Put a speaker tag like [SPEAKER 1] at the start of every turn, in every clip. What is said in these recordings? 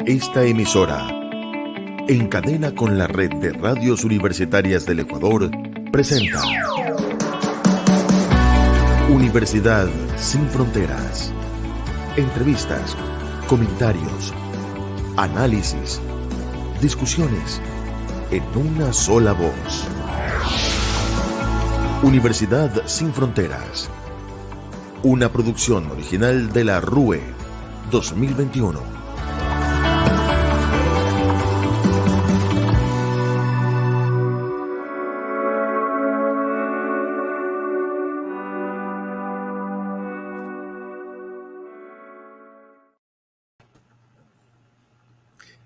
[SPEAKER 1] Esta emisora, en cadena con la red de radios universitarias del Ecuador, presenta Universidad Sin Fronteras. Entrevistas, comentarios, análisis, discusiones, en una sola voz. Universidad Sin Fronteras. Una producción original de la RUE 2021.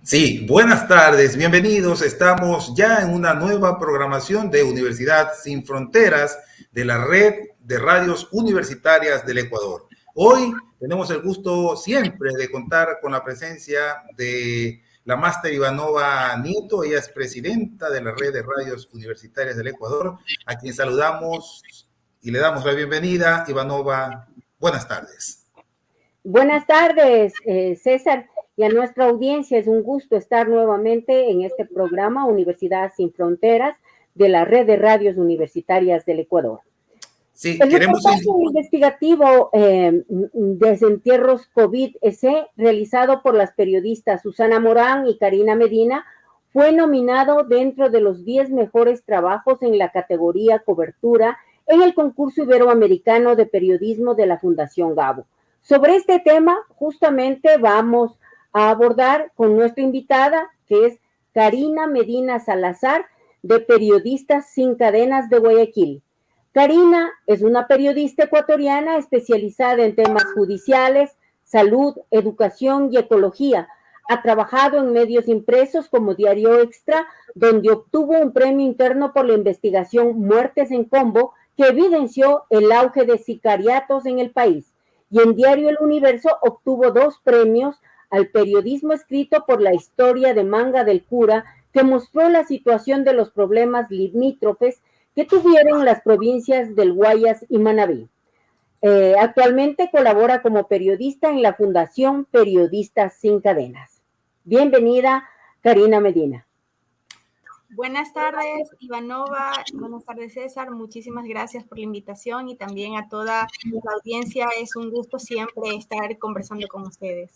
[SPEAKER 2] Sí, buenas tardes, bienvenidos. Estamos ya en una nueva programación de Universidad Sin Fronteras de la red de radios universitarias del Ecuador. Hoy tenemos el gusto siempre de contar con la presencia de la máster Ivanova Nieto. Ella es presidenta de la red de radios universitarias del Ecuador, a quien saludamos y le damos la bienvenida. Ivanova, buenas tardes.
[SPEAKER 3] Buenas tardes, César. Y a nuestra audiencia es un gusto estar nuevamente en este programa Universidad Sin Fronteras de la red de radios universitarias del Ecuador.
[SPEAKER 2] Sí,
[SPEAKER 3] el reportaje investigativo de desentierros COVID-EC realizado por las periodistas Susana Morán y Karina Medina fue nominado dentro de los 10 mejores trabajos en la categoría cobertura en el concurso iberoamericano de periodismo de la Fundación Gabo. Sobre este tema justamente vamos a abordar con nuestra invitada, que es Karina Medina Salazar, de Periodistas Sin Cadenas de Guayaquil. Karina es una periodista ecuatoriana especializada en temas judiciales, salud, educación y ecología. Ha trabajado en medios impresos como Diario Extra, donde obtuvo un premio interno por la investigación Muertes en Combo, que evidenció el auge de sicariatos en el país. Y en Diario El Universo obtuvo 2 premios al periodismo escrito por la historia de Manga del Cura, que mostró la situación de los problemas limítrofes que tuvieron las provincias del Guayas y Manabí. Actualmente colabora como periodista en la Fundación Periodistas Sin Cadenas. Bienvenida, Karina Medina.
[SPEAKER 4] Buenas tardes, Ivanova. Buenas tardes, César. Muchísimas gracias por la invitación y también a toda la audiencia. Es un gusto siempre estar conversando con ustedes.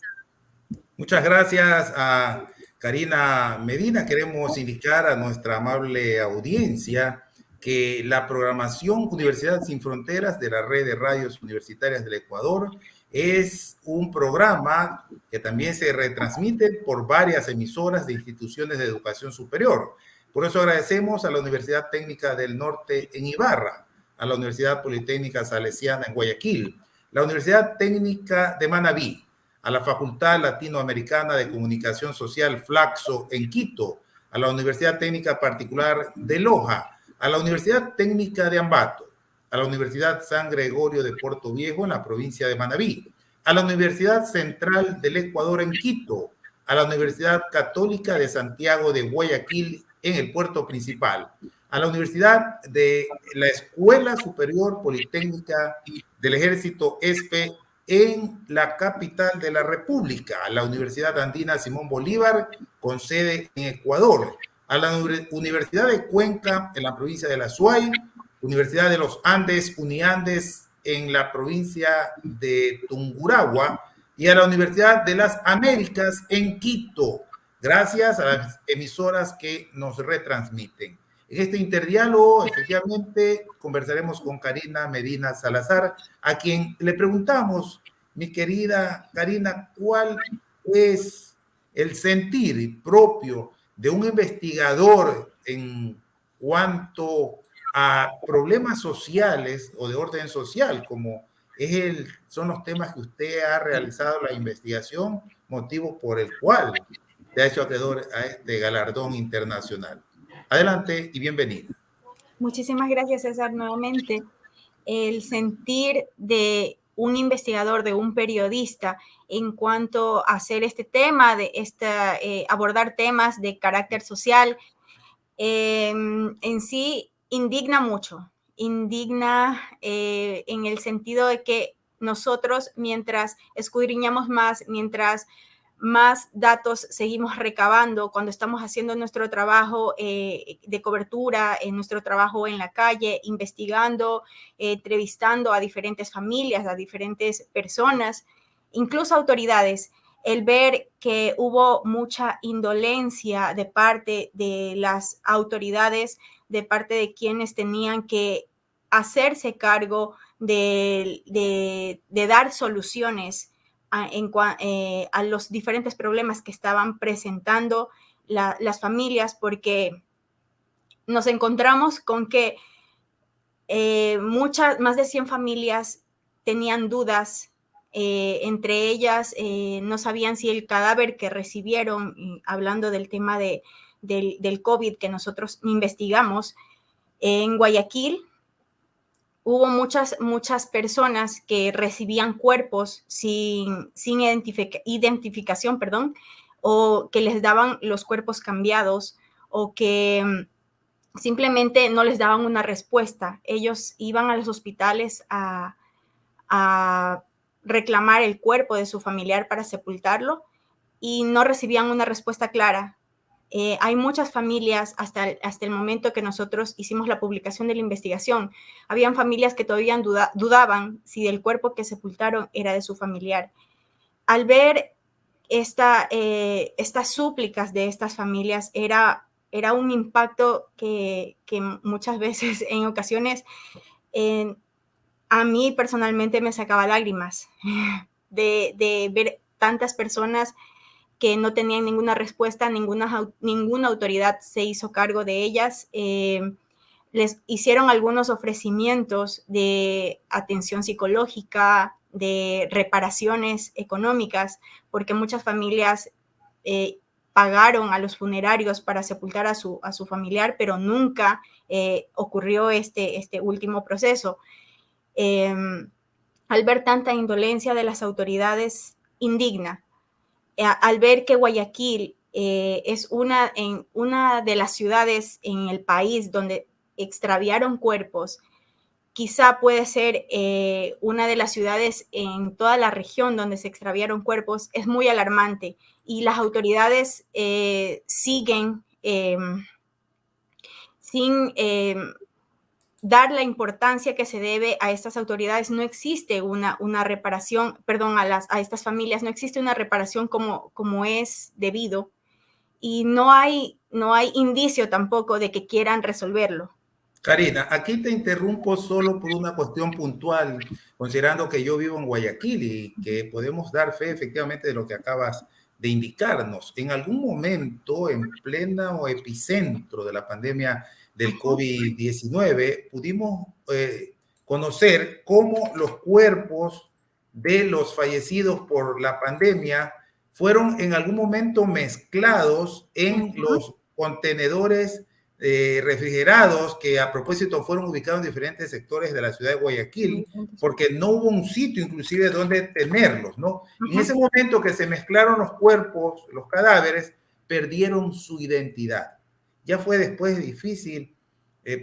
[SPEAKER 2] Muchas gracias a Karina Medina. Queremos indicar a nuestra amable audiencia que la programación Universidad Sin Fronteras de la red de radios universitarias del Ecuador es un programa que también se retransmite por varias emisoras de instituciones de educación superior. Por eso agradecemos a la Universidad Técnica del Norte en Ibarra, a la Universidad Politécnica Salesiana en Guayaquil, la Universidad Técnica de Manabí, a la Facultad Latinoamericana de Comunicación Social Flaxo en Quito, a la Universidad Técnica Particular de Loja, a la Universidad Técnica de Ambato, a la Universidad San Gregorio de Puerto Viejo en la provincia de Manabí, a la Universidad Central del Ecuador en Quito, a la Universidad Católica de Santiago de Guayaquil en el puerto principal, a la Universidad de la Escuela Superior Politécnica del Ejército ESPE en la capital de la República, a la Universidad Andina Simón Bolívar, con sede en Ecuador, a la Universidad de Cuenca en la provincia de La Suay, Universidad de los Andes, Uniandes en la provincia de Tungurahua y a la Universidad de las Américas en Quito, gracias a las emisoras que nos retransmiten. En este interdiálogo, efectivamente, conversaremos con Karina Medina Salazar, a quien le preguntamos, mi querida Karina, ¿cuál es el sentir propio de un investigador en cuanto a problemas sociales o de orden social, como son los temas que usted ha realizado la investigación, motivo por el cual se ha hecho acreedor a este galardón internacional? Adelante y bienvenida.
[SPEAKER 4] Muchísimas gracias, César, nuevamente. El sentir de un investigador, de un periodista, en cuanto a hacer este tema, abordar temas de carácter social, en sí indigna mucho. Indigna en el sentido de que nosotros, mientras escudriñamos más, mientras más datos seguimos recabando cuando estamos haciendo nuestro trabajo de cobertura, en nuestro trabajo en la calle, investigando, entrevistando a diferentes familias, a diferentes personas, incluso autoridades. El ver que hubo mucha indolencia de parte de las autoridades, de parte de quienes tenían que hacerse cargo de dar soluciones a los diferentes problemas que estaban presentando las familias, porque nos encontramos con que más de 100 familias tenían dudas, entre ellas no sabían si el cadáver que recibieron, hablando del tema del COVID que nosotros investigamos en Guayaquil, hubo muchas personas que recibían cuerpos sin identificación, o que les daban los cuerpos cambiados, o que simplemente no les daban una respuesta. Ellos iban a los hospitales a reclamar el cuerpo de su familiar para sepultarlo y no recibían una respuesta clara. Hay muchas familias, hasta el momento que nosotros hicimos la publicación de la investigación, habían familias que todavía dudaban si el cuerpo que sepultaron era de su familiar. Al ver estas súplicas de estas familias, era un impacto que muchas veces, en ocasiones, a mí personalmente me sacaba lágrimas de ver tantas personas que no tenían ninguna respuesta, ninguna autoridad se hizo cargo de ellas. Les hicieron algunos ofrecimientos de atención psicológica, de reparaciones económicas, porque muchas familias pagaron a los funerarios para sepultar a su familiar, pero nunca ocurrió este último proceso. Al ver tanta indolencia de las autoridades, indigna. Al ver que Guayaquil es una de las ciudades en el país donde extraviaron cuerpos, quizá puede ser una de las ciudades en toda la región donde se extraviaron cuerpos, es muy alarmante. Y las autoridades siguen sin dar la importancia que se debe a estas autoridades. No existe una reparación, a estas familias, no existe una reparación como es debido, y no hay indicio tampoco de que quieran resolverlo.
[SPEAKER 2] Karina, aquí te interrumpo solo por una cuestión puntual, considerando que yo vivo en Guayaquil y que podemos dar fe efectivamente de lo que acabas de indicarnos. En algún momento, en plena o epicentro de la pandemia del COVID-19, pudimos conocer cómo los cuerpos de los fallecidos por la pandemia fueron en algún momento mezclados en los contenedores refrigerados que a propósito fueron ubicados en diferentes sectores de la ciudad de Guayaquil, porque no hubo un sitio inclusive donde tenerlos, ¿no? En ese momento que se mezclaron los cuerpos, los cadáveres, perdieron su identidad. Ya fue después difícil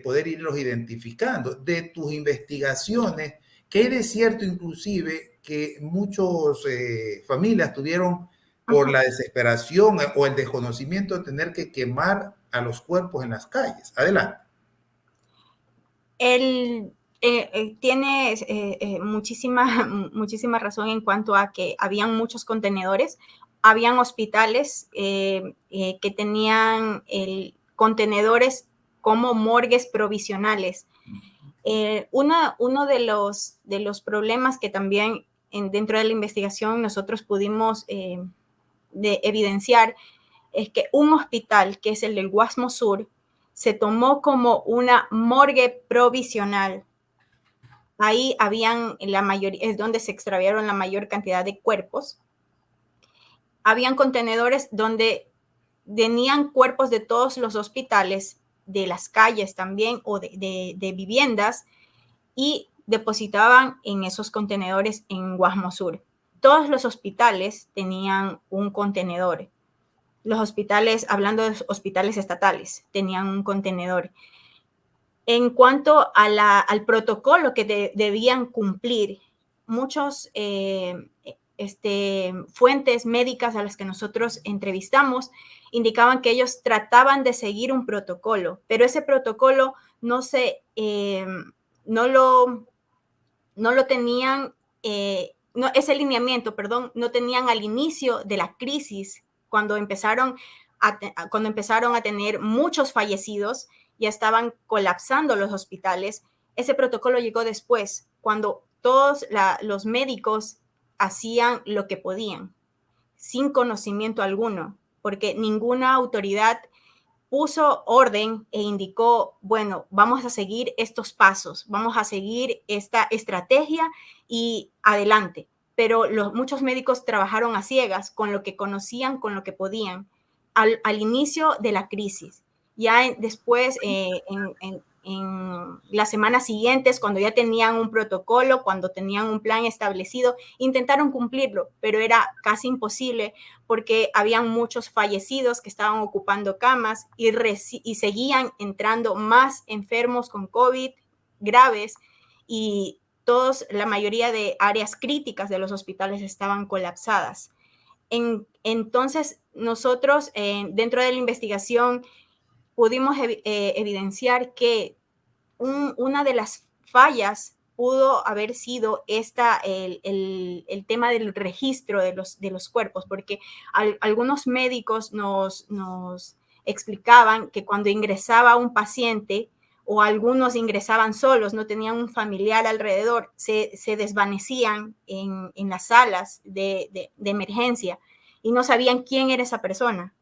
[SPEAKER 2] poder irlos identificando. De tus investigaciones, ¿qué hay de cierto inclusive que muchas familias tuvieron por la desesperación o el desconocimiento de tener que quemar a los cuerpos en las calles? Adelante.
[SPEAKER 4] Tiene muchísima razón en cuanto a que habían muchos contenedores, habían hospitales que tenían contenedores como morgues provisionales. Uno de los problemas que también dentro de la investigación nosotros pudimos evidenciar es que un hospital, que es el del Guasmo Sur, se tomó como una morgue provisional. Ahí es donde se extraviaron la mayor cantidad de cuerpos. Habían contenedores donde venían cuerpos de todos los hospitales, de las calles también, o de viviendas, y depositaban en esos contenedores en Guasmo Sur. Todos los hospitales tenían un contenedor. Los hospitales, hablando de hospitales estatales, tenían un contenedor. En cuanto al protocolo que debían cumplir, muchos fuentes médicas a las que nosotros entrevistamos indicaban que ellos trataban de seguir un protocolo, pero ese protocolo no lo tenían, ese lineamiento, perdón, no tenían al inicio de la crisis, cuando empezaron a tener muchos fallecidos, ya estaban colapsando los hospitales. Ese protocolo llegó después, cuando todos los médicos hacían lo que podían, sin conocimiento alguno, porque ninguna autoridad puso orden e indicó, bueno, vamos a seguir estos pasos, vamos a seguir esta estrategia y adelante. Pero muchos médicos trabajaron a ciegas, con lo que conocían, con lo que podían, al inicio de la crisis. Ya después, en las semanas siguientes, cuando ya tenían un protocolo, cuando tenían un plan establecido, intentaron cumplirlo, pero era casi imposible porque habían muchos fallecidos que estaban ocupando camas y seguían entrando más enfermos con COVID graves, y la mayoría de áreas críticas de los hospitales estaban colapsadas. Entonces, nosotros dentro de la investigación pudimos evidenciar que una de las fallas pudo haber sido el tema del registro de los cuerpos, porque algunos médicos nos explicaban que cuando ingresaba un paciente, o algunos ingresaban solos, no tenían un familiar alrededor, se desvanecían en las salas de emergencia y no sabían quién era esa persona.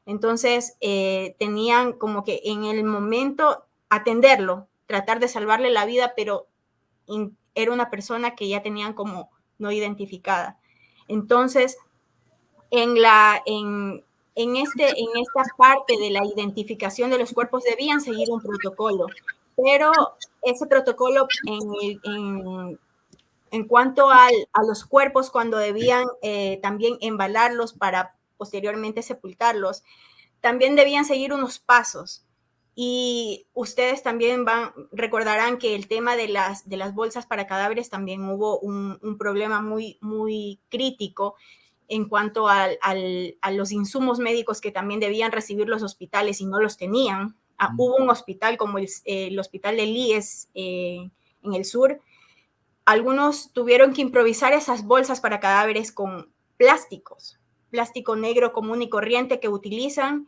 [SPEAKER 4] Entonces, tenían como que en el momento atenderlo, tratar de salvarle la vida, pero era una persona que ya tenían como no identificada. Entonces, en esta parte de la identificación de los cuerpos debían seguir un protocolo, pero ese protocolo en cuanto a los cuerpos, cuando debían también embalarlos para posteriormente sepultarlos, también debían seguir unos pasos. Y ustedes también recordarán que el tema de las bolsas para cadáveres también hubo un problema muy, muy crítico en cuanto a los insumos médicos que también debían recibir los hospitales y no los tenían. Hubo un hospital como el hospital de Líes en el sur. Algunos tuvieron que improvisar esas bolsas para cadáveres con plástico negro común y corriente que utilizan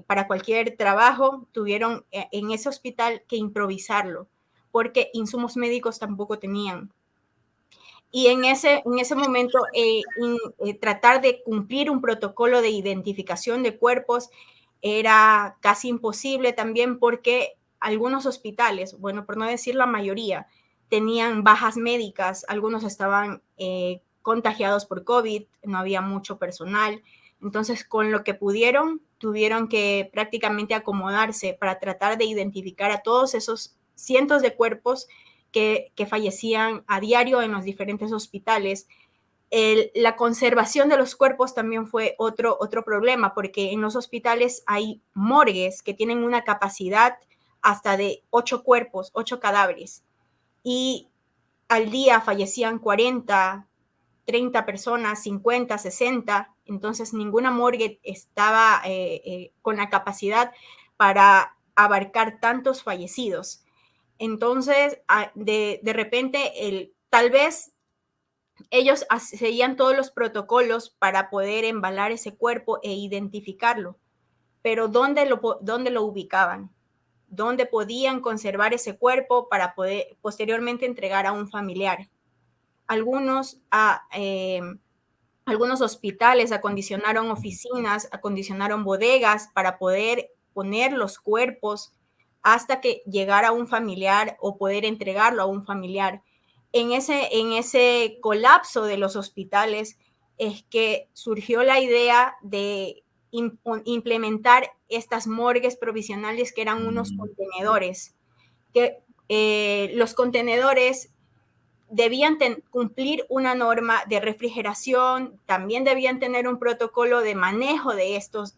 [SPEAKER 4] para cualquier trabajo. Tuvieron en ese hospital que improvisarlo porque insumos médicos tampoco tenían. Y en ese momento tratar de cumplir un protocolo de identificación de cuerpos era casi imposible también, porque algunos hospitales, bueno, por no decir la mayoría, tenían bajas médicas, algunos estaban contagiados por COVID, no había mucho personal. Entonces, con lo que pudieron, tuvieron que prácticamente acomodarse para tratar de identificar a todos esos cientos de cuerpos que fallecían a diario en los diferentes hospitales. La conservación de los cuerpos también fue otro problema, porque en los hospitales hay morgues que tienen una capacidad hasta de 8 cuerpos, 8 cadáveres, y al día fallecían 40, 30 personas, 50, 60, entonces ninguna morgue estaba con la capacidad para abarcar tantos fallecidos. Entonces, de repente, tal vez ellos seguían todos los protocolos para poder embalar ese cuerpo e identificarlo, pero ¿dónde lo ubicaban? ¿Dónde podían conservar ese cuerpo para poder posteriormente entregar a un familiar? Algunos hospitales acondicionaron oficinas, acondicionaron bodegas para poder poner los cuerpos hasta que llegara un familiar o poder entregarlo a un familiar. En ese colapso de los hospitales es que surgió la idea de implementar estas morgues provisionales, que eran unos contenedores, que los contenedores debían cumplir una norma de refrigeración, también debían tener un protocolo de manejo de estos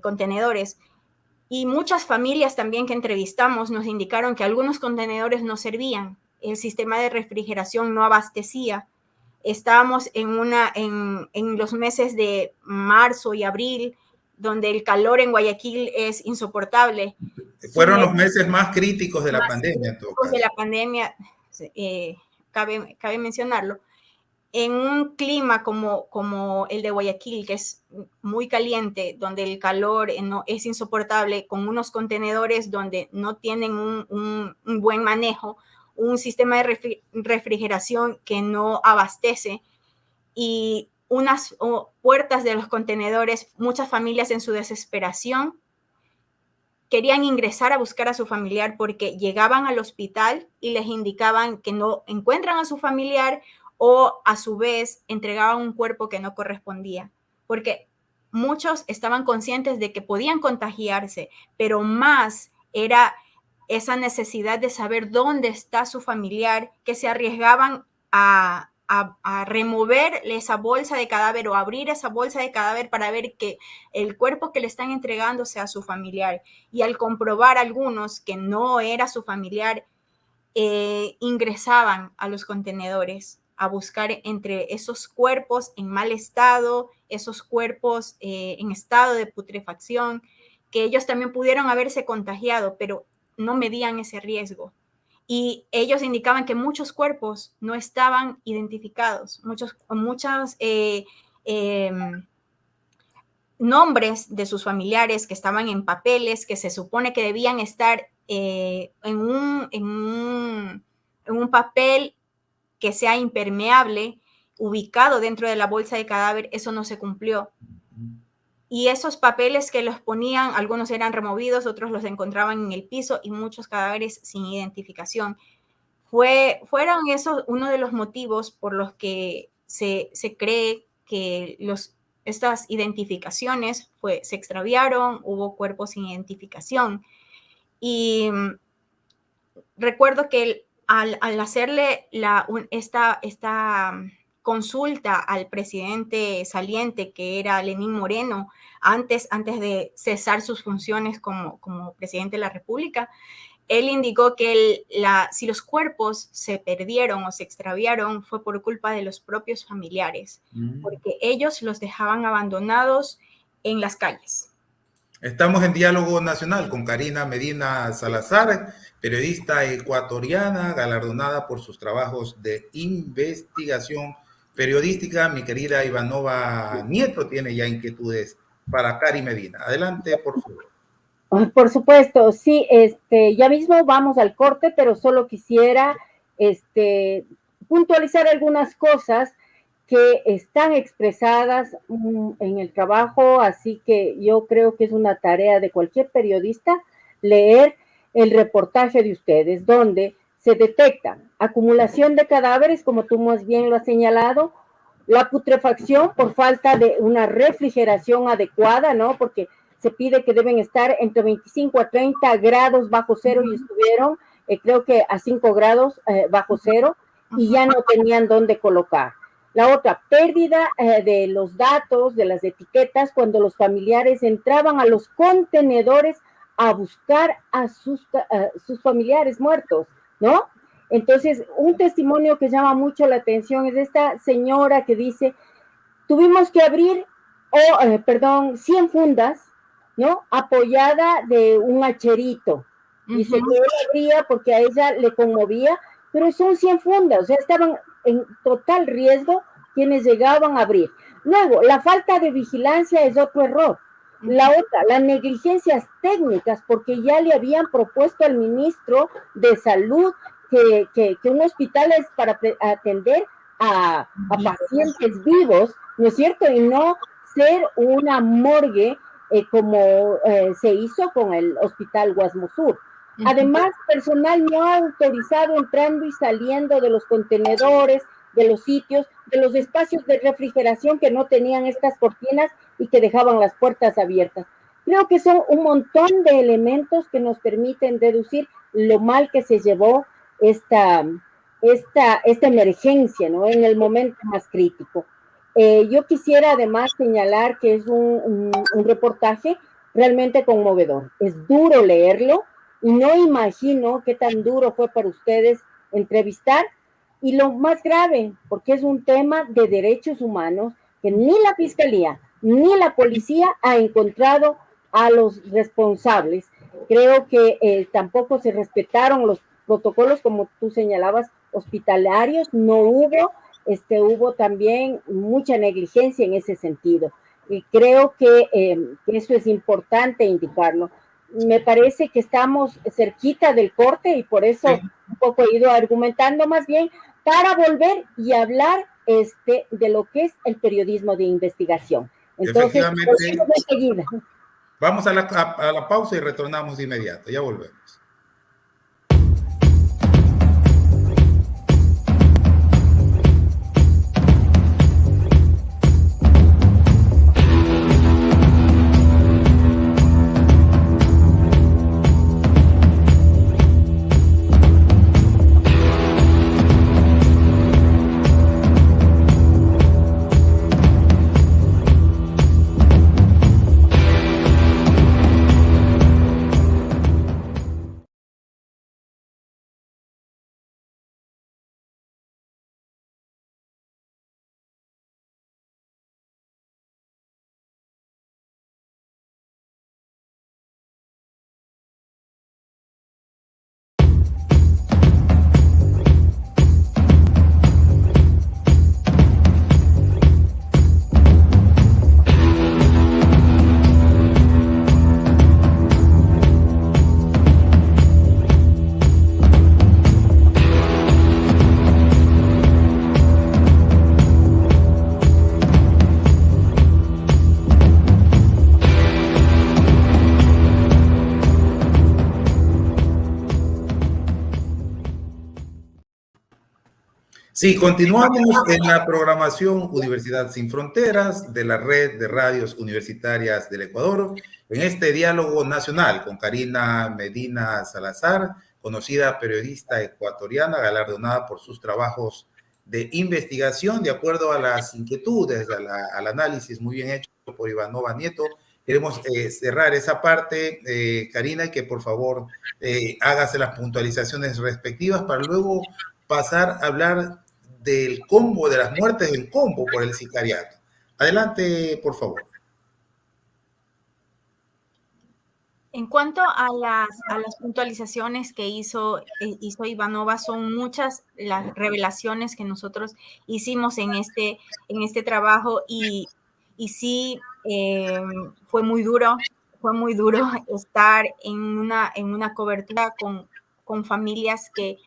[SPEAKER 4] contenedores. Y muchas familias también que entrevistamos nos indicaron que algunos contenedores no servían, el sistema de refrigeración no abastecía, estábamos en los meses de marzo y abril, donde el calor en Guayaquil es insoportable.
[SPEAKER 2] Fueron los meses más críticos de la pandemia, en todo caso.
[SPEAKER 4] De la pandemia, cabe mencionarlo. En un clima como el de Guayaquil, que es muy caliente, donde el calor es insoportable, con unos contenedores donde no tienen un buen manejo, un sistema de refrigeración que no abastece y unas puertas de los contenedores, muchas familias en su desesperación querían ingresar a buscar a su familiar porque llegaban al hospital y les indicaban que no encuentran a su familiar, o a su vez entregaban un cuerpo que no correspondía, porque muchos estaban conscientes de que podían contagiarse, pero más era esa necesidad de saber dónde está su familiar, que se arriesgaban a remover esa bolsa de cadáver o abrir esa bolsa de cadáver para ver que el cuerpo que le están entregando sea su familiar. Y al comprobar algunos que no era su familiar, ingresaban a los contenedores a buscar entre esos cuerpos en mal estado, esos cuerpos en estado de putrefacción, que ellos también pudieron haberse contagiado, pero no medían ese riesgo. Y ellos indicaban que muchos cuerpos no estaban identificados, muchos nombres de sus familiares que estaban en papeles que se supone que debían estar en un papel que sea impermeable, ubicado dentro de la bolsa de cadáver. Eso no se cumplió. Y esos papeles que los ponían, algunos eran removidos, otros los encontraban en el piso y muchos cadáveres sin identificación. Fueron esos uno de los motivos por los que se cree que estas identificaciones se extraviaron, hubo cuerpos sin identificación. Y recuerdo que al hacerle esta consulta al presidente saliente, que era Lenín Moreno, antes de cesar sus funciones como presidente de la República, él indicó que si los cuerpos se perdieron o se extraviaron fue por culpa de los propios familiares, porque ellos los dejaban abandonados en las calles.
[SPEAKER 2] Estamos en Diálogo Nacional con Karina Medina Salazar, periodista ecuatoriana, galardonada por sus trabajos de investigación periodística. Mi querida Ivanova Nieto tiene ya inquietudes para Cari Medina. Adelante, por favor.
[SPEAKER 3] Por supuesto, sí, ya mismo vamos al corte, pero solo quisiera puntualizar algunas cosas que están expresadas en el trabajo, así que yo creo que es una tarea de cualquier periodista leer el reportaje de ustedes, donde se detecta acumulación de cadáveres, como tú más bien lo has señalado, la putrefacción por falta de una refrigeración adecuada, ¿no? Porque se pide que deben estar entre 25 a 30 grados bajo cero y estuvieron, creo que a 5 grados bajo cero, y ya no tenían dónde colocar. La otra, pérdida de los datos, de las etiquetas, cuando los familiares entraban a los contenedores a buscar a sus familiares muertos, ¿no? Entonces, un testimonio que llama mucho la atención es esta señora que dice, tuvimos que abrir, 100 fundas, ¿no? Apoyada de un hacherito. Dice que él abría porque a ella le conmovía, pero son 100 fundas, o sea, estaban en total riesgo quienes llegaban a abrir. Luego, la falta de vigilancia es otro error. La otra, las negligencias técnicas, porque ya le habían propuesto al ministro de Salud que un hospital es para atender a pacientes vivos, ¿no es cierto? Y no ser una morgue como se hizo con el Hospital Guasmosur. Además, personal no autorizado entrando y saliendo de los contenedores, de los sitios, de los espacios de refrigeración que no tenían estas cortinas y que dejaban las puertas abiertas. Creo que son un montón de elementos que nos permiten deducir lo mal que se llevó esta emergencia, ¿no? En el momento más crítico. Yo quisiera además señalar que es un reportaje realmente conmovedor. Es duro leerlo y no imagino qué tan duro fue para ustedes entrevistar Y lo más grave, porque es un tema de derechos humanos, que ni la Fiscalía ni la policía ha encontrado a los responsables. Creo que tampoco se respetaron los protocolos, como tú señalabas, hospitalarios, no hubo, hubo también mucha negligencia en ese sentido. Y creo que eso es importante indicarlo. Me parece que estamos cerquita del corte y por eso un poco he ido argumentando más bien para volver y hablar de lo que es el periodismo de investigación. Entonces,
[SPEAKER 2] efectivamente, vamos a la pausa y retornamos de inmediato. Ya volvemos. Sí, continuamos en la programación Universidad Sin Fronteras de la Red de Radios Universitarias del Ecuador, en este diálogo nacional con Karina Medina Salazar, conocida periodista ecuatoriana, galardonada por sus trabajos de investigación, de acuerdo a las inquietudes, al análisis muy bien hecho por Ivanova Nieto. Queremos cerrar esa parte, Karina, y que por favor hágase las puntualizaciones respectivas para luego pasar a hablar del combo, de las muertes del combo por el sicariato. Adelante, por favor.
[SPEAKER 4] En cuanto a las puntualizaciones que hizo Ivanova, son muchas las revelaciones que nosotros hicimos en este trabajo y sí, fue muy duro estar en una cobertura con familias que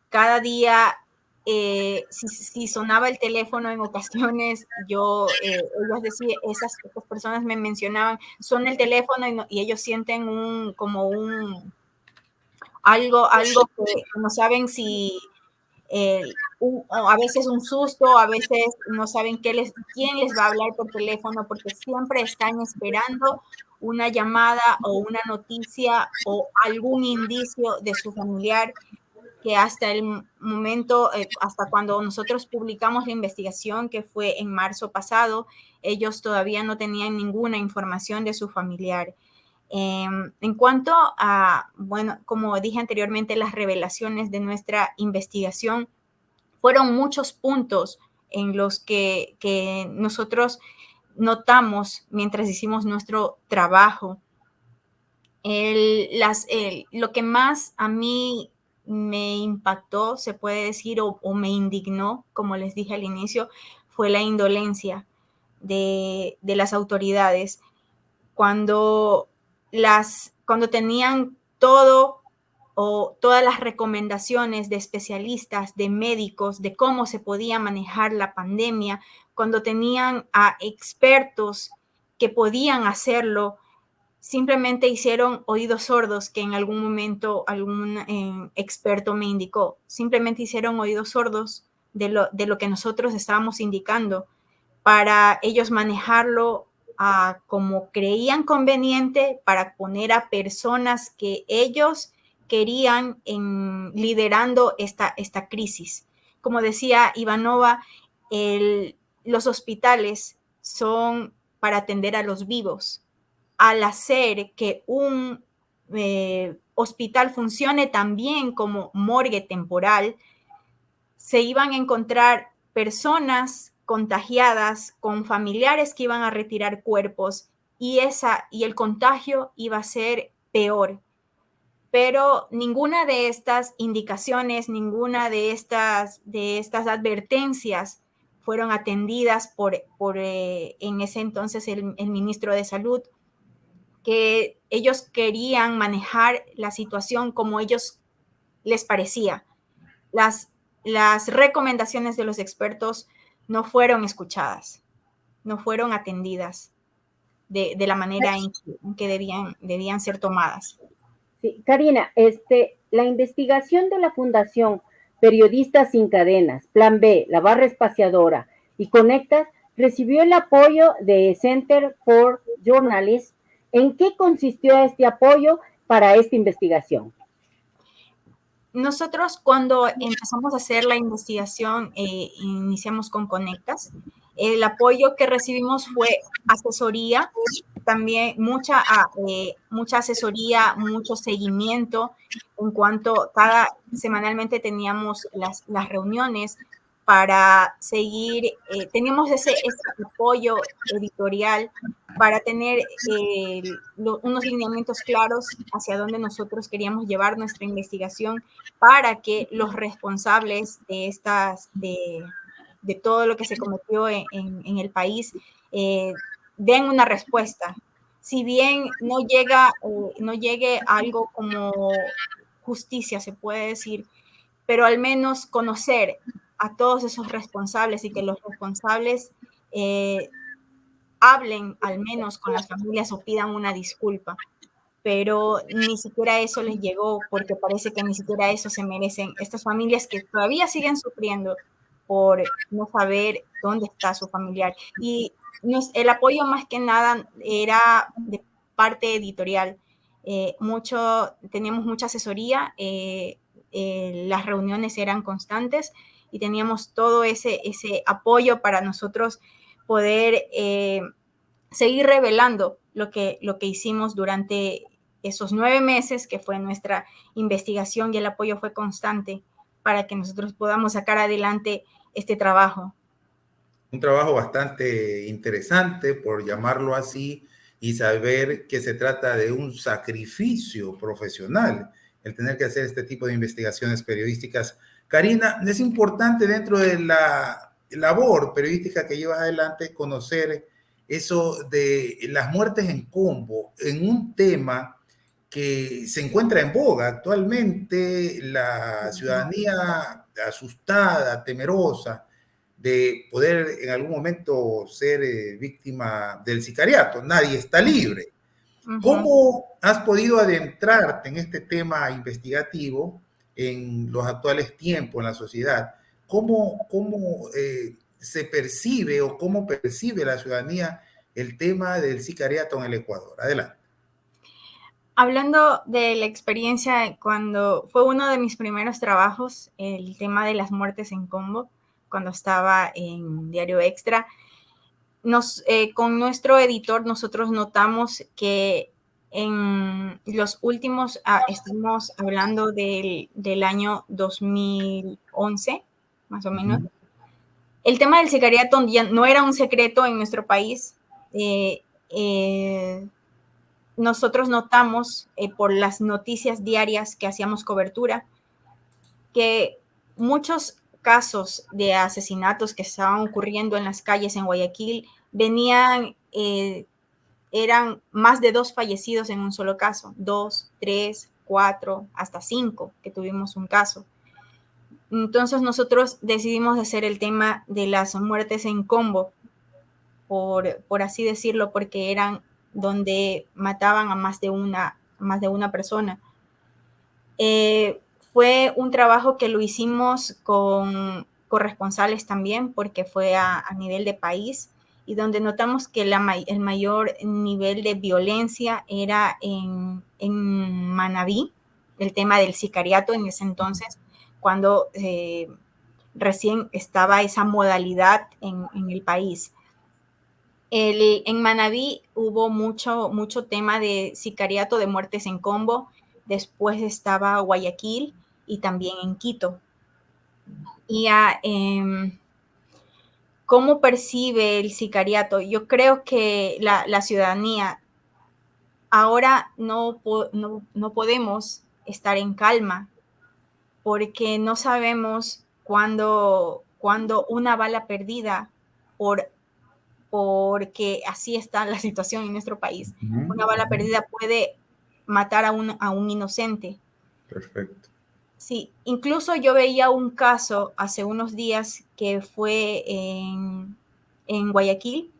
[SPEAKER 4] cada día, si sonaba el teléfono en ocasiones, ellos decían, esas personas me mencionaban, son el teléfono y ellos sienten algo que no saben si, a veces un susto, a veces no saben quién les va a hablar por teléfono, porque siempre están esperando una llamada o una noticia o algún indicio de su familiar, que hasta el momento, hasta cuando nosotros publicamos la investigación, que fue en marzo pasado, ellos todavía no tenían ninguna información de su familiar. En cuanto a, bueno, como dije anteriormente, las revelaciones de nuestra investigación, fueron muchos puntos en los que nosotros notamos mientras hicimos nuestro trabajo. Lo que más a mí me impactó, se puede decir, o me indignó, como les dije al inicio, fue la indolencia de las autoridades. Cuando tenían todo o todas las recomendaciones de especialistas, de médicos, de cómo se podía manejar la pandemia, cuando tenían a expertos que podían hacerlo, simplemente hicieron oídos sordos, que en algún momento algún experto me indicó. Simplemente hicieron oídos sordos de lo que nosotros estábamos indicando para ellos manejarlo como creían conveniente, para poner a personas que ellos querían liderando esta crisis. Como decía Ivanova, los hospitales son para atender a los vivos. Al hacer que un hospital funcione también como morgue temporal, se iban a encontrar personas contagiadas con familiares que iban a retirar cuerpos y el contagio iba a ser peor. Pero ninguna de estas indicaciones, ninguna de estas advertencias fueron atendidas por en ese entonces el ministro de Salud, que ellos querían manejar la situación como ellos les parecía. Las recomendaciones de los expertos no fueron escuchadas, no fueron atendidas de la manera en que debían ser tomadas.
[SPEAKER 3] Sí, Karina, la investigación de la Fundación Periodistas Sin Cadenas, Plan B, La Barra Espaciadora y Conectas recibió el apoyo de Center for Journalists. ¿En qué consistió este apoyo para esta investigación?
[SPEAKER 4] Nosotros cuando empezamos a hacer la investigación, iniciamos con Conectas. El apoyo que recibimos fue asesoría, también mucha asesoría, mucho seguimiento en cuanto semanalmente teníamos las reuniones para seguir, teníamos ese apoyo editorial para tener unos lineamientos claros hacia dónde nosotros queríamos llevar nuestra investigación para que los responsables de todo lo que se cometió en el país den una respuesta. Si bien no llegue algo como justicia, se puede decir, pero al menos conocer a todos esos responsables y que los responsables hablen al menos con las familias o pidan una disculpa. Pero ni siquiera eso les llegó, porque parece que ni siquiera eso se merecen estas familias que todavía siguen sufriendo por no saber dónde está su familiar. Y el apoyo más que nada era de parte editorial. Teníamos mucha asesoría, las reuniones eran constantes y teníamos todo ese apoyo para nosotros poder seguir revelando lo que hicimos durante esos 9 meses, que fue nuestra investigación, y el apoyo fue constante para que nosotros podamos sacar adelante este trabajo.
[SPEAKER 2] Un trabajo bastante interesante, por llamarlo así, y saber que se trata de un sacrificio profesional, el tener que hacer este tipo de investigaciones periodísticas. Karina, es importante dentro de la labor periodística que llevas adelante conocer eso de las muertes en combo, en un tema que se encuentra en boga actualmente, la ciudadanía asustada, temerosa de poder en algún momento ser víctima del sicariato. Nadie está libre. ¿Cómo has podido adentrarte en este tema investigativo en los actuales tiempos en la sociedad? ¿Cómo se percibe o cómo percibe la ciudadanía el tema del sicariato en el Ecuador? Adelante.
[SPEAKER 4] Hablando de la experiencia, cuando fue uno de mis primeros trabajos, el tema de las muertes en combo, cuando estaba en Diario Extra, con nuestro editor nosotros notamos que en los últimos, estamos hablando del año 2011, más o menos, el tema del sicariato ya no era un secreto en nuestro país. Nosotros notamos por las noticias diarias que hacíamos cobertura que muchos casos de asesinatos que estaban ocurriendo en las calles en Guayaquil eran más de 2 fallecidos en un solo caso, 2, 3, 4, hasta 5, que tuvimos un caso. Entonces nosotros decidimos hacer el tema de las muertes en combo, por así decirlo, porque eran donde mataban a más de una persona. Fue un trabajo que lo hicimos con corresponsales también, porque fue a nivel de país, y donde notamos que el mayor nivel de violencia era en Manabí, el tema del sicariato en ese entonces, cuando recién estaba esa modalidad en el país. En Manabí hubo mucho tema de sicariato, de muertes en combo. Después estaba Guayaquil y también en Quito. y cómo percibe el sicariato. Yo creo que la ciudadanía ahora no podemos estar en calma porque no sabemos cuándo una bala perdida, porque así está la situación en nuestro país, una bala perdida puede matar a un inocente.
[SPEAKER 2] Perfecto.
[SPEAKER 4] Sí, incluso yo veía un caso hace unos días que fue en Guayaquil,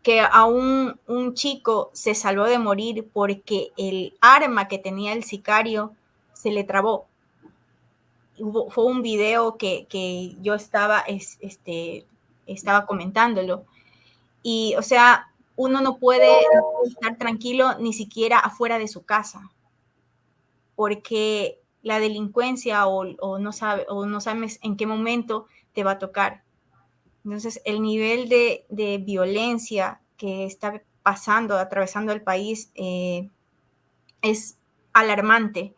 [SPEAKER 4] que a un chico se salvó de morir porque el arma que tenía el sicario se le trabó. Fue un video que yo estaba comentándolo. Y, o sea, uno no puede estar tranquilo ni siquiera afuera de su casa, porque la delincuencia o no sabes en qué momento te va a tocar. Entonces, el nivel de violencia que está atravesando el país es alarmante.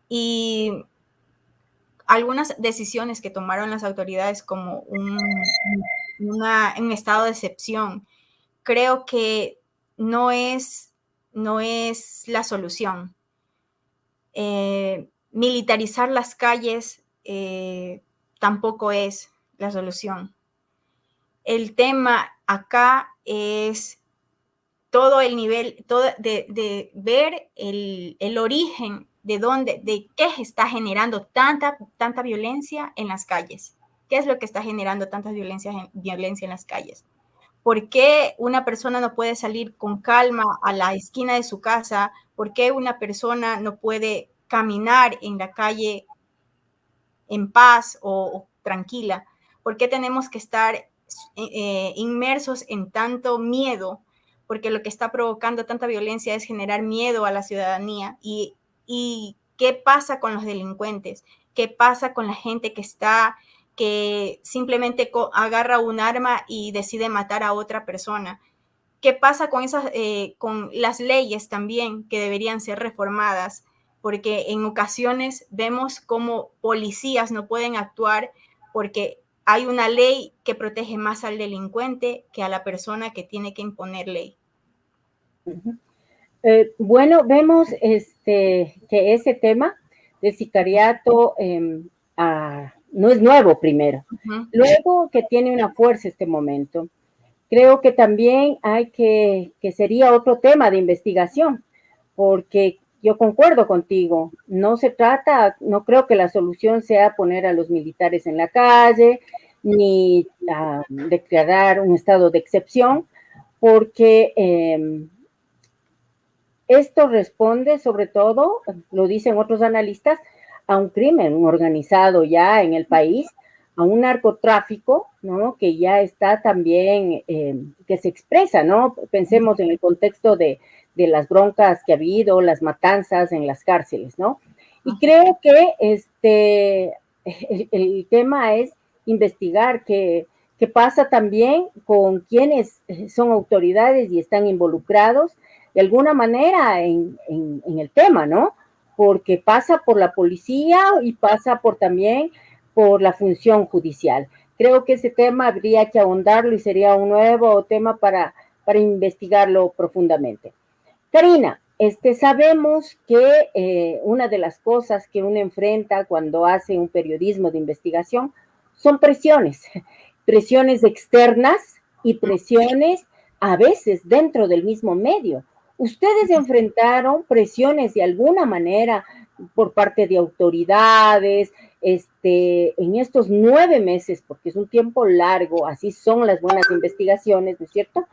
[SPEAKER 4] Y algunas decisiones que tomaron las autoridades como un estado de excepción, creo que no es la solución. Militarizar las calles tampoco es la solución. El tema acá es todo el nivel, de ver el origen de qué está generando tanta violencia en las calles. ¿Qué es lo que está generando tanta violencia en las calles? ¿Por qué una persona no puede salir con calma a la esquina de su casa? ¿Por qué una persona no puede caminar en la calle en paz o tranquila? ¿Por qué tenemos que estar inmersos en tanto miedo? Porque lo que está provocando tanta violencia es generar miedo a la ciudadanía. ¿Y qué pasa con los delincuentes? ¿Qué pasa con la gente que simplemente agarra un arma y decide matar a otra persona? ¿Qué pasa con con las leyes también que deberían ser reformadas? Porque en ocasiones vemos cómo policías no pueden actuar porque hay una ley que protege más al delincuente que a la persona que tiene que imponer ley.
[SPEAKER 3] Bueno, vemos que ese tema de sicariato no es nuevo primero. Luego que tiene una fuerza este momento. Creo que también que sería otro tema de investigación, porque yo concuerdo contigo, no creo que la solución sea poner a los militares en la calle, ni declarar un estado de excepción, porque esto responde sobre todo, lo dicen otros analistas, a un crimen organizado ya en el país, a un narcotráfico, ¿no? Que ya está también, que se expresa, ¿no? Pensemos en el contexto de las broncas que ha habido, las matanzas en las cárceles, ¿no? Y creo que el tema es investigar qué pasa también con quienes son autoridades y están involucrados de alguna manera en el tema, ¿no? Porque pasa por la policía y pasa también por la función judicial. Creo que ese tema habría que ahondarlo y sería un nuevo tema para investigarlo profundamente. Karina, sabemos que una de las cosas que uno enfrenta cuando hace un periodismo de investigación son presiones externas y presiones a veces dentro del mismo medio. ¿Ustedes enfrentaron presiones de alguna manera por parte de autoridades en estos 9 meses, porque es un tiempo largo, así son las buenas investigaciones, ¿no es cierto?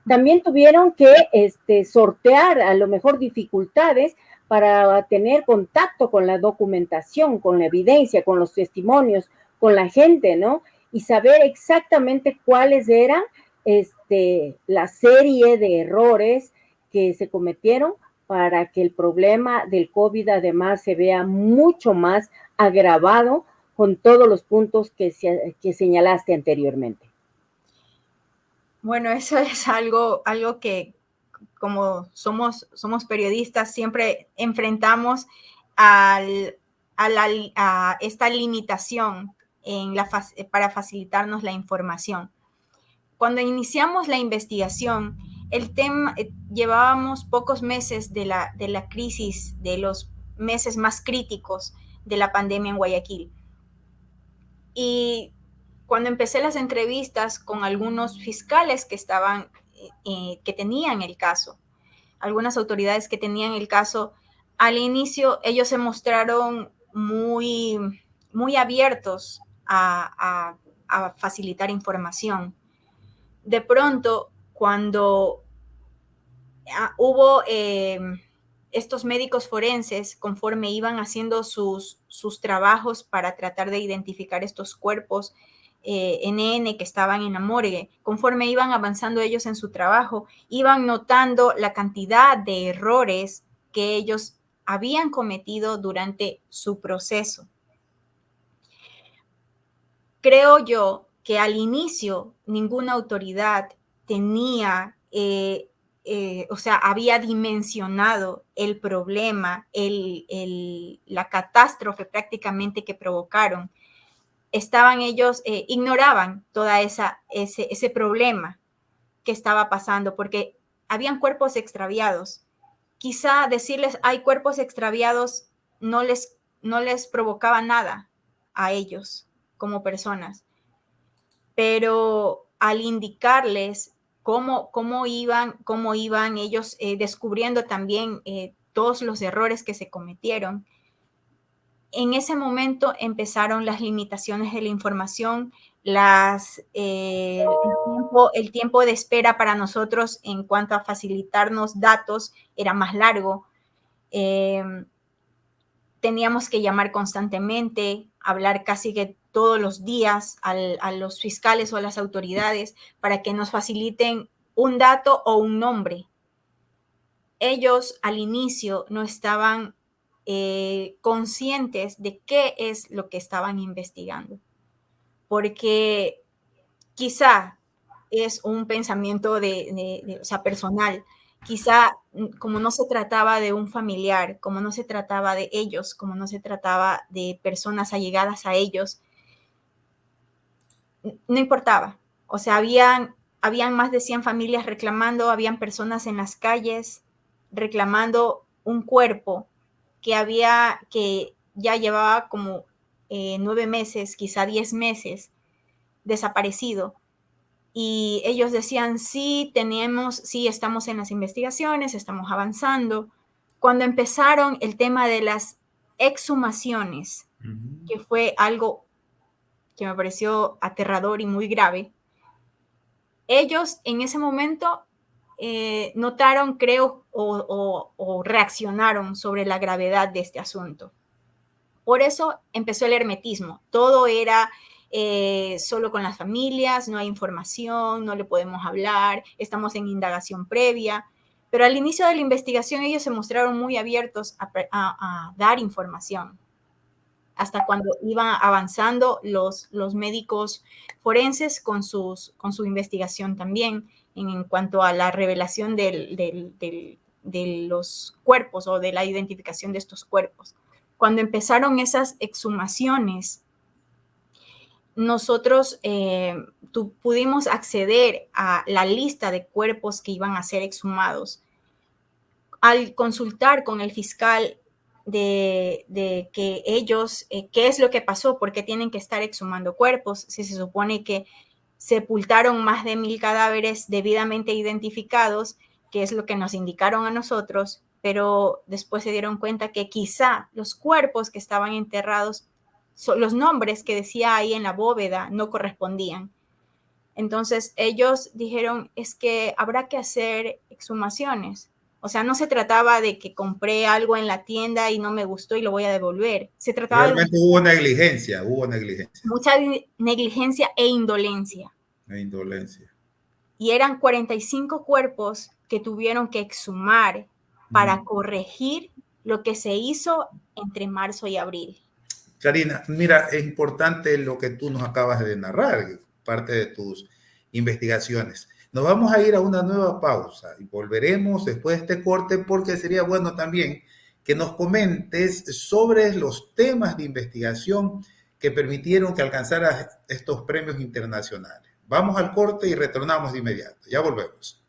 [SPEAKER 3] También tuvieron que sortear a lo mejor dificultades para tener contacto con la documentación, con la evidencia, con los testimonios, con la gente, ¿no? Y saber exactamente cuáles eran la serie de errores que se cometieron para que el problema del COVID además se vea mucho más agravado con todos los puntos que señalaste anteriormente.
[SPEAKER 4] Bueno, eso es algo que como somos periodistas siempre enfrentamos a esta limitación para facilitarnos la información. Cuando iniciamos la investigación, el tema, llevábamos pocos meses de la crisis, de los meses más críticos de la pandemia en Guayaquil. Y cuando empecé las entrevistas con algunos fiscales que tenían el caso, algunas autoridades que tenían el caso, al inicio ellos se mostraron muy, muy abiertos a facilitar información. De pronto, cuando hubo estos médicos forenses, conforme iban haciendo sus trabajos para tratar de identificar estos cuerpos NN que estaban en la morgue, conforme iban avanzando ellos en su trabajo, iban notando la cantidad de errores que ellos habían cometido durante su proceso. Creo yo que al inicio ninguna autoridad tenía, había dimensionado el problema, la catástrofe prácticamente que provocaron. Estaban ellos, ignoraban toda ese problema que estaba pasando, porque habían cuerpos extraviados. Quizá decirles hay cuerpos extraviados no les provocaba nada a ellos como personas, pero al indicarles cómo iban ellos descubriendo también todos los errores que se cometieron, en ese momento empezaron las limitaciones de la información, el tiempo de espera para nosotros en cuanto a facilitarnos datos era más largo. Teníamos que llamar constantemente, hablar casi que todos los días a los fiscales o a las autoridades para que nos faciliten un dato o un nombre. Ellos al inicio no estaban conscientes de qué es lo que estaban investigando, porque quizá es un pensamiento personal, quizá como no se trataba de un familiar, como no se trataba de ellos, como no se trataba de personas allegadas a ellos, no importaba. O sea, habían más de 100 familias reclamando, habían personas en las calles reclamando un cuerpo que ya llevaba como 9 meses, quizá 10 meses desaparecido. Y ellos decían, sí, estamos en las investigaciones, estamos avanzando. Cuando empezaron el tema de las exhumaciones, que fue algo que me pareció aterrador y muy grave, ellos en ese momento notaron, creo, o reaccionaron sobre la gravedad de este asunto. Por eso empezó el hermetismo. Todo era solo con las familias, no hay información, no le podemos hablar, estamos en indagación previa. Pero al inicio de la investigación ellos se mostraron muy abiertos a dar información. Hasta cuando iban avanzando los médicos forenses con su investigación también en cuanto a la revelación de los cuerpos o de la identificación de estos cuerpos. Cuando empezaron esas exhumaciones, nosotros pudimos acceder a la lista de cuerpos que iban a ser exhumados. Al consultar con el fiscal de que ellos, qué es lo que pasó, por qué tienen que estar exhumando cuerpos, si se supone que sepultaron más de 1,000 cadáveres debidamente identificados, que es lo que nos indicaron a nosotros, pero después se dieron cuenta que quizá los cuerpos que estaban enterrados, los nombres que decía ahí en la bóveda no correspondían. Entonces ellos dijeron, es que habrá que hacer exhumaciones. O sea, no se trataba de que compré algo en la tienda y no me gustó y lo voy a devolver. Se trataba
[SPEAKER 2] Realmente hubo negligencia.
[SPEAKER 4] Mucha negligencia e indolencia. Y eran 45 cuerpos que tuvieron que exhumar para corregir lo que se hizo entre marzo y abril.
[SPEAKER 2] Karina, mira, es importante lo que tú nos acabas de narrar, parte de tus investigaciones. Nos vamos a ir a una nueva pausa y volveremos después de este corte porque sería bueno también que nos comentes sobre los temas de investigación que permitieron que alcanzara estos premios internacionales. Vamos al corte y retornamos de inmediato. Ya volvemos.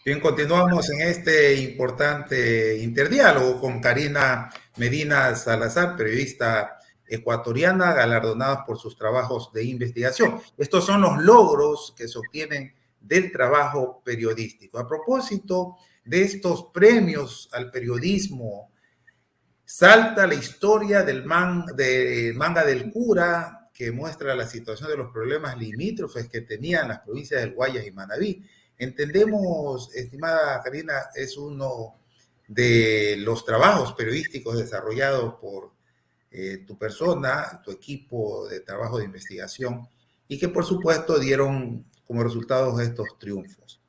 [SPEAKER 2] Bien, continuamos en este importante interdiálogo con Karina Medina Salazar, periodista ecuatoriana, galardonada por sus trabajos de investigación. Estos son los logros que se obtienen del trabajo periodístico. A propósito de estos premios al periodismo, salta la historia del manga del cura, que muestra la situación de los problemas limítrofes que tenían las provincias del Guayas y Manabí. Entendemos, estimada Karina, es uno de los trabajos periodísticos desarrollados por tu persona, tu equipo de trabajo de investigación, y que por supuesto dieron como resultado estos triunfos.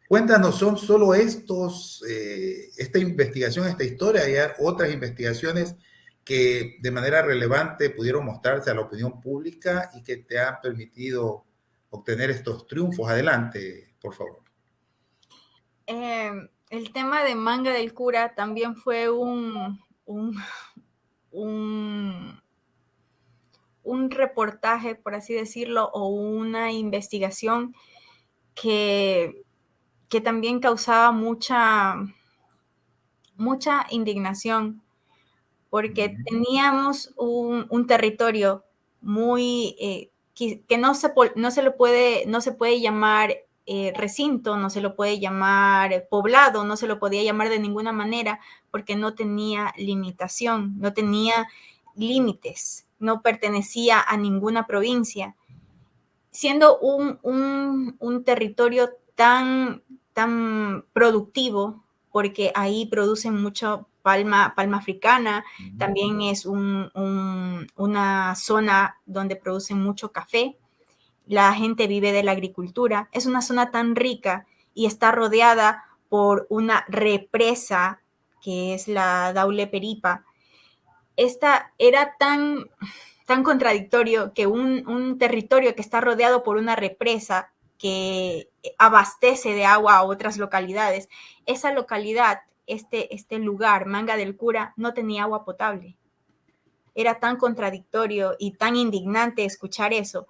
[SPEAKER 2] Cuéntanos, ¿son solo esta investigación, esta historia, hay otras investigaciones que de manera relevante pudieron mostrarse a la opinión pública y que te han permitido obtener estos triunfos? Adelante, por favor.
[SPEAKER 4] El tema de Manga del Cura también fue un reportaje, por así decirlo, o una investigación que también causaba mucha indignación, porque teníamos un territorio muy que no se puede llamar recinto, no se lo puede llamar poblado, no se lo podía llamar de ninguna manera, porque no tenía limitación, no tenía límites, no pertenecía a ninguna provincia, siendo un territorio tan productivo, porque ahí producen mucho palma africana, también es una zona donde producen mucho café, la gente vive de la agricultura, es una zona tan rica y está rodeada por una represa que es la Daule Peripa. Esta era tan contradictorio que un territorio que está rodeado por una represa que abastece de agua a otras localidades, esa localidad, este lugar, Manga del Cura, no tenía agua potable. Era tan contradictorio y tan indignante escuchar eso.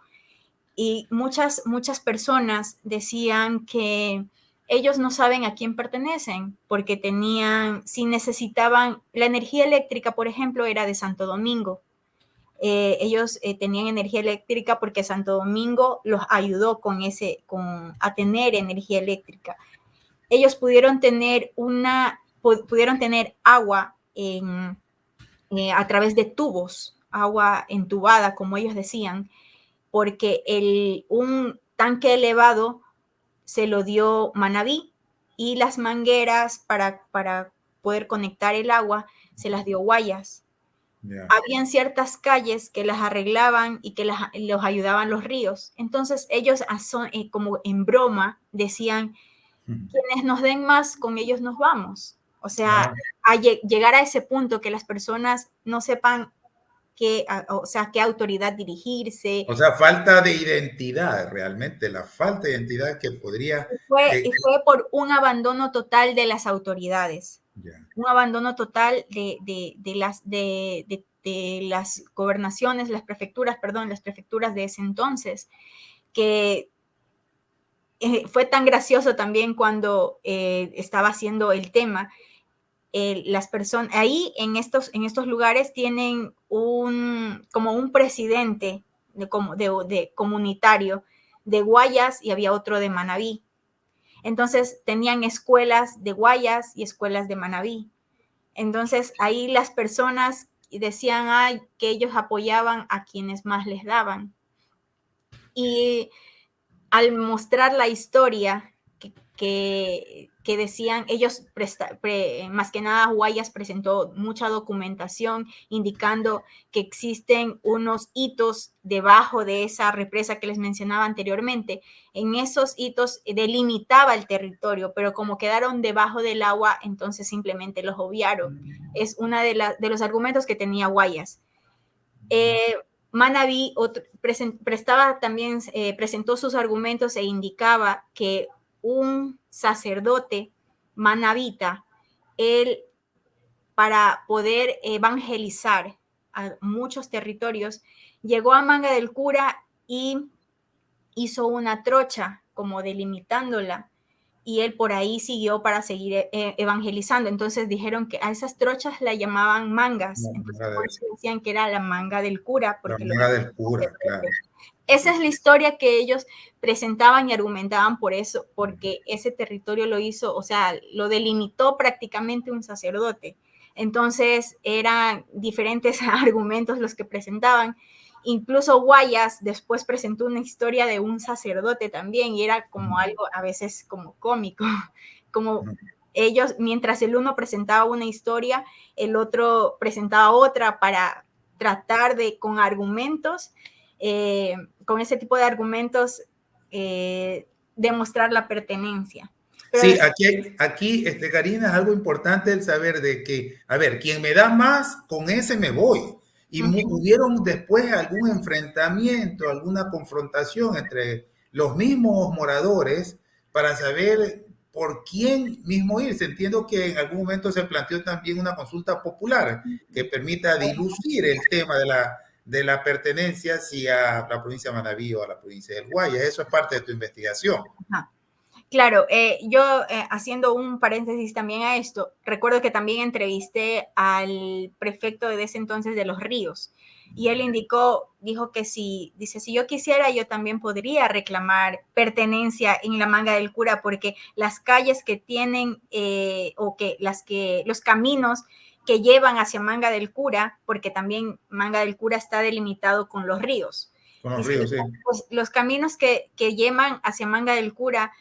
[SPEAKER 4] Y muchas personas decían que ellos no saben a quién pertenecen, porque si necesitaban, la energía eléctrica, por ejemplo, era de Santo Domingo. Ellos tenían energía eléctrica porque Santo Domingo los ayudó a tener energía eléctrica. Ellos pudieron tener agua a través de tubos, agua entubada, como ellos decían, porque un tanque elevado se lo dio Manabí y las mangueras para poder conectar el agua se las dio Guayas. Yeah. Habían ciertas calles que las arreglaban y que los ayudaban los ríos. Entonces ellos, como en broma, decían, quienes nos den más, con ellos nos vamos. O sea, llegar a ese punto que las personas no sepan o sea, qué autoridad dirigirse.
[SPEAKER 2] O sea, falta de identidad, realmente, la falta de identidad que podría...
[SPEAKER 4] Fue por un abandono total de las autoridades.
[SPEAKER 2] Yeah.
[SPEAKER 4] Un abandono total de las gobernaciones, las prefecturas de ese entonces, que fue tan gracioso también cuando estaba haciendo el tema. Las personas ahí en estos lugares tienen como un presidente de comunitario de Guayas y había otro de Manabí. Entonces tenían escuelas de Guayas y escuelas de Manabí. Entonces ahí las personas decían que ellos apoyaban a quienes más les daban. Y al mostrar la historia que decían, ellos más que nada Guayas presentó mucha documentación indicando que existen unos hitos debajo de esa represa que les mencionaba anteriormente. En esos hitos delimitaba el territorio, pero como quedaron debajo del agua, entonces simplemente los obviaron. Es uno de los argumentos que tenía Guayas. Manabí presentó sus argumentos e indicaba que un sacerdote manabita, él, para poder evangelizar a muchos territorios, llegó a Manga del Cura y hizo una trocha como delimitándola, y él por ahí siguió para seguir evangelizando. Entonces dijeron que a esas trochas la llamaban mangas. Entonces por eso decían que era la manga del cura. Porque
[SPEAKER 2] la manga del cura, claro.
[SPEAKER 4] Esa es la historia que ellos presentaban y argumentaban por eso, porque ese territorio lo hizo, o sea, lo delimitó prácticamente un sacerdote. Entonces eran diferentes argumentos los que presentaban. Incluso Guayas después presentó una historia de un sacerdote también y era como algo a veces como cómico, como ellos, mientras el uno presentaba una historia, el otro presentaba otra para tratar de, con argumentos, con ese tipo de argumentos, demostrar la pertenencia.
[SPEAKER 2] Pero sí, aquí Karina, es algo importante el saber de que, a ver, quien me da más, con ese me voy. Y hubieron después algún enfrentamiento, alguna confrontación entre los mismos moradores para saber por quién mismo irse. Entiendo que en algún momento se planteó también una consulta popular que permita dilucir el tema de la pertenencia hacia la provincia de Manabí o a la provincia del Guayas. Eso es parte de tu investigación.
[SPEAKER 4] Ajá. Claro, yo haciendo un paréntesis también a esto, recuerdo que también entrevisté al prefecto de ese entonces de Los Ríos y él dijo que si yo quisiera, yo también podría reclamar pertenencia en la Manga del Cura, porque las calles que tienen los caminos que llevan hacia Manga del Cura, porque también Manga del Cura está delimitado con los ríos.
[SPEAKER 2] Con los ríos, sí.
[SPEAKER 4] Pues, los caminos que llevan hacia Manga del Cura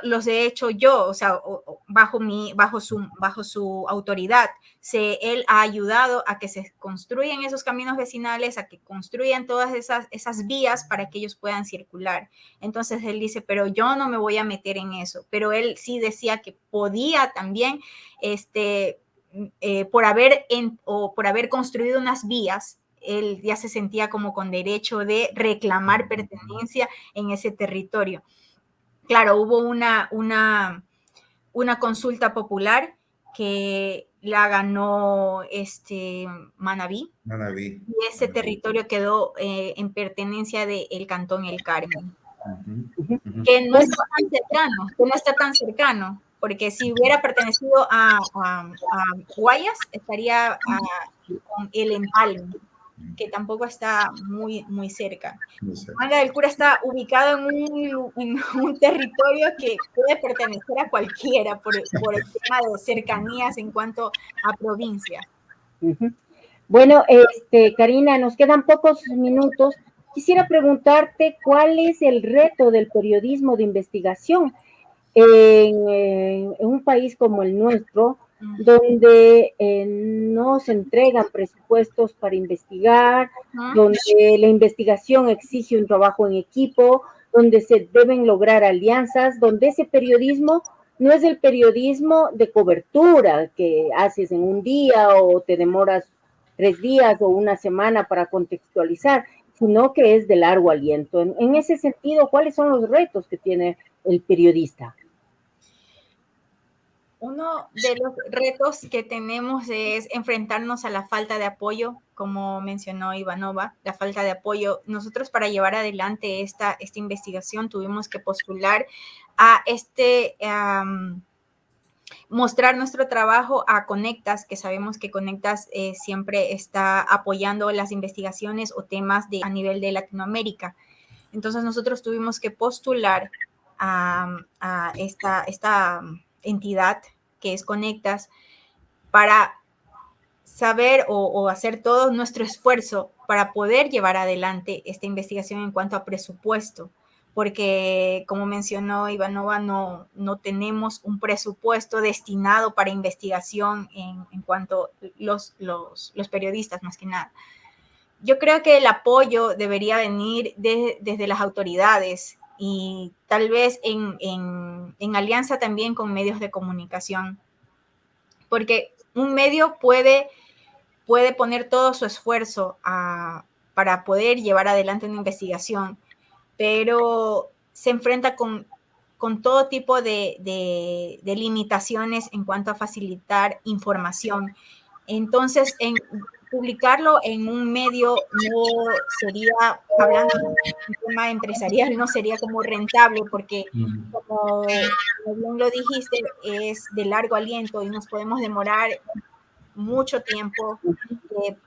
[SPEAKER 4] los he hecho yo, o sea, bajo su autoridad. Él ha ayudado a que se construyan esos caminos vecinales, a que construyan todas esas vías para que ellos puedan circular. Entonces él dice, pero yo no me voy a meter en eso. Pero él sí decía que podía también, por haber construido unas vías, él ya se sentía como con derecho de reclamar pertenencia en ese territorio. Claro, hubo una consulta popular que la ganó Manabí. Y ese territorio quedó en pertenencia del Cantón El Carmen. Que no está tan cercano, porque si hubiera pertenecido a Guayas, estaría con el Empalme, que tampoco está muy, muy cerca. Manga del Cura está ubicado en un territorio que puede pertenecer a cualquiera por el tema de cercanías en cuanto a provincia.
[SPEAKER 3] Bueno, Karina, nos quedan pocos minutos. Quisiera preguntarte cuál es el reto del periodismo de investigación en un país como el nuestro, donde no se entregan presupuestos para investigar, donde la investigación exige un trabajo en equipo, donde se deben lograr alianzas, donde ese periodismo no es el periodismo de cobertura que haces en un día o te demoras 3 días o una semana para contextualizar, sino que es de largo aliento. En ese sentido, ¿cuáles son los retos que tiene el periodista?
[SPEAKER 4] Uno de los retos que tenemos es enfrentarnos a la falta de apoyo, como mencionó Ivanova, la falta de apoyo. Nosotros, para llevar adelante esta investigación, tuvimos que postular a mostrar nuestro trabajo a Conectas, que sabemos que Conectas siempre está apoyando las investigaciones o temas a nivel de Latinoamérica. Entonces nosotros tuvimos que postular a esta entidad que es Conectas para saber o hacer todo nuestro esfuerzo para poder llevar adelante esta investigación en cuanto a presupuesto, porque como mencionó Ivanova, no tenemos un presupuesto destinado para investigación en cuanto a los periodistas, más que nada. Yo creo que el apoyo debería venir desde las autoridades y tal vez en alianza también con medios de comunicación, porque un medio puede poner todo su esfuerzo para poder llevar adelante una investigación, pero se enfrenta con todo tipo de limitaciones en cuanto a facilitar información. Entonces, publicarlo en un medio no sería, hablando de un tema empresarial, no sería como rentable, porque como bien lo dijiste, es de largo aliento y nos podemos demorar mucho tiempo,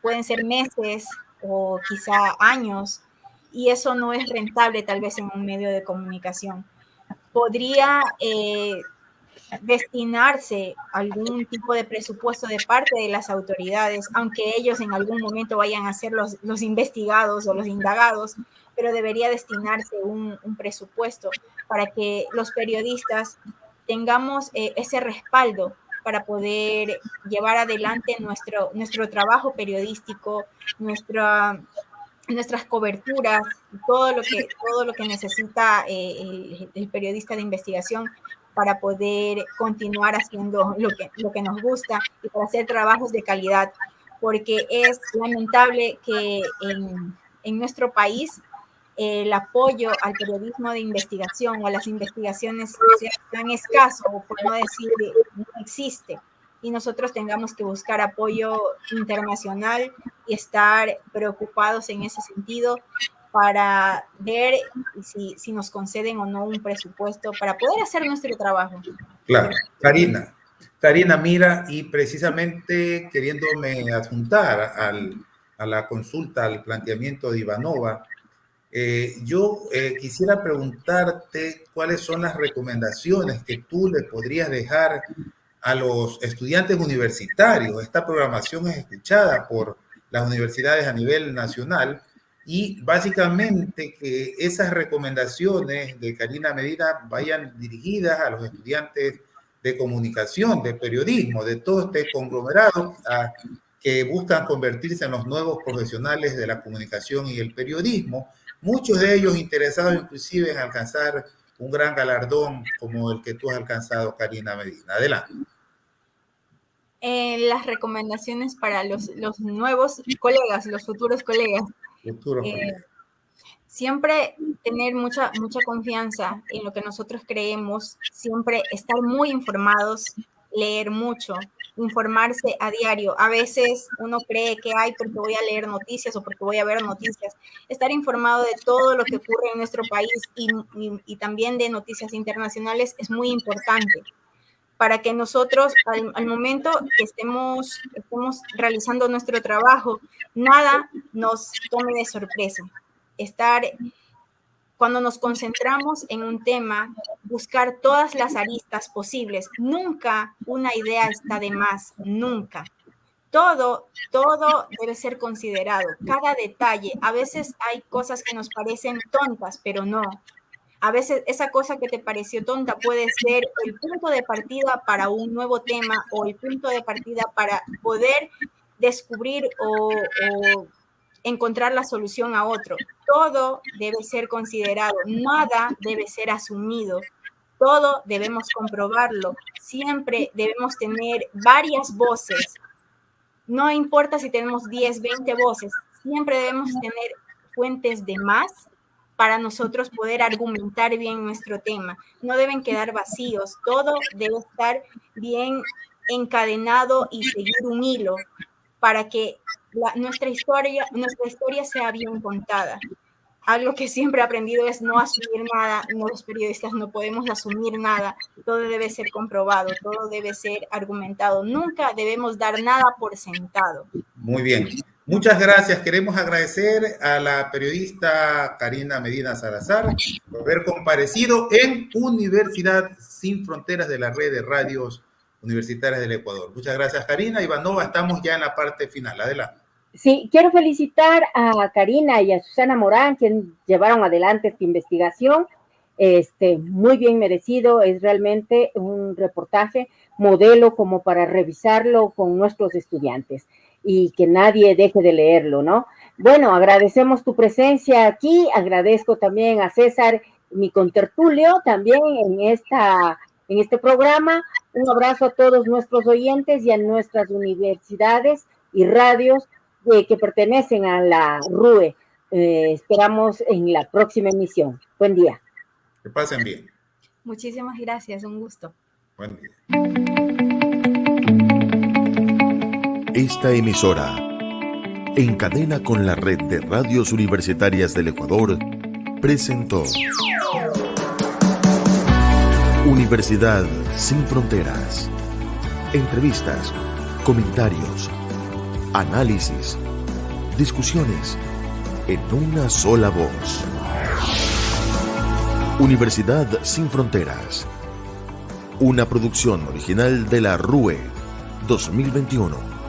[SPEAKER 4] pueden ser meses o quizá años, y eso no es rentable tal vez en un medio de comunicación. Podría destinarse algún tipo de presupuesto de parte de las autoridades, aunque ellos en algún momento vayan a ser los investigados o los indagados, pero debería destinarse un presupuesto para que los periodistas tengamos ese respaldo para poder llevar adelante nuestro trabajo periodístico, nuestras coberturas, todo lo que necesita el periodista de investigación para poder continuar haciendo lo que nos gusta y para hacer trabajos de calidad, porque es lamentable que en nuestro país el apoyo al periodismo de investigación o a las investigaciones sea tan escaso, o por no decir no existe, y nosotros tengamos que buscar apoyo internacional y estar preocupados en ese sentido para ver si nos conceden o no un presupuesto para poder hacer nuestro trabajo.
[SPEAKER 2] Claro. Karina, mira, y precisamente queriéndome adjuntar a la consulta, al planteamiento de Ivanova, yo quisiera preguntarte cuáles son las recomendaciones que tú le podrías dejar a los estudiantes universitarios. Esta programación es escuchada por las universidades a nivel nacional y básicamente que esas recomendaciones de Karina Medina vayan dirigidas a los estudiantes de comunicación, de periodismo, de todo este conglomerado que buscan convertirse en los nuevos profesionales de la comunicación y el periodismo, muchos de ellos interesados inclusive en alcanzar un gran galardón como el que tú has alcanzado, Karina Medina. Adelante.
[SPEAKER 4] Las recomendaciones para los nuevos colegas, los futuros colegas. Siempre tener mucha confianza en lo que nosotros creemos, siempre estar muy informados, leer mucho, informarse a diario. A veces uno cree que porque voy a leer noticias o porque voy a ver noticias. Estar informado de todo lo que ocurre en nuestro país y también de noticias internacionales es muy importante, para que nosotros al momento que estemos realizando nuestro trabajo, nada nos tome de sorpresa. Cuando nos concentramos en un tema, buscar todas las aristas posibles. Nunca una idea está de más, nunca. Todo debe ser considerado, cada detalle. A veces hay cosas que nos parecen tontas, pero no. A veces esa cosa que te pareció tonta puede ser el punto de partida para un nuevo tema o el punto de partida para poder descubrir o encontrar la solución a otro. Todo debe ser considerado, nada debe ser asumido, todo debemos comprobarlo. Siempre debemos tener varias voces No importa si tenemos 10, 20 voces, siempre debemos tener fuentes de más para nosotros poder argumentar bien nuestro tema. No deben quedar vacíos, todo debe estar bien encadenado y seguir un hilo para que nuestra historia sea bien contada. Algo que siempre he aprendido es no asumir nada. Los periodistas no podemos asumir nada. Todo debe ser comprobado, todo debe ser argumentado. Nunca debemos dar nada por sentado.
[SPEAKER 2] Muy bien. Muchas gracias. Queremos agradecer a la periodista Karina Medina Salazar por haber comparecido en Universidad Sin Fronteras de la Red de Radios Universitarias del Ecuador. Muchas gracias, Karina. Ivanova, estamos ya en la parte final. Adelante.
[SPEAKER 3] Sí, quiero felicitar a Karina y a Susana Morán, quienes llevaron adelante esta investigación. Muy bien merecido, es realmente un reportaje modelo como para revisarlo con nuestros estudiantes y que nadie deje de leerlo, ¿no? Bueno, agradecemos tu presencia aquí, agradezco también a César, mi contertulio, también en este programa. Un abrazo a todos nuestros oyentes y a nuestras universidades y radios que pertenecen a la RUE. Esperamos en la próxima emisión. Buen día.
[SPEAKER 2] Que pasen bien.
[SPEAKER 4] Muchísimas gracias, un gusto.
[SPEAKER 2] Buen día.
[SPEAKER 1] Esta emisora, en cadena con la Red de Radios Universitarias del Ecuador, presentó Universidad Sin Fronteras. Entrevistas, comentarios, análisis, discusiones en una sola voz. Universidad Sin Fronteras. Una producción original de la RUE 2021.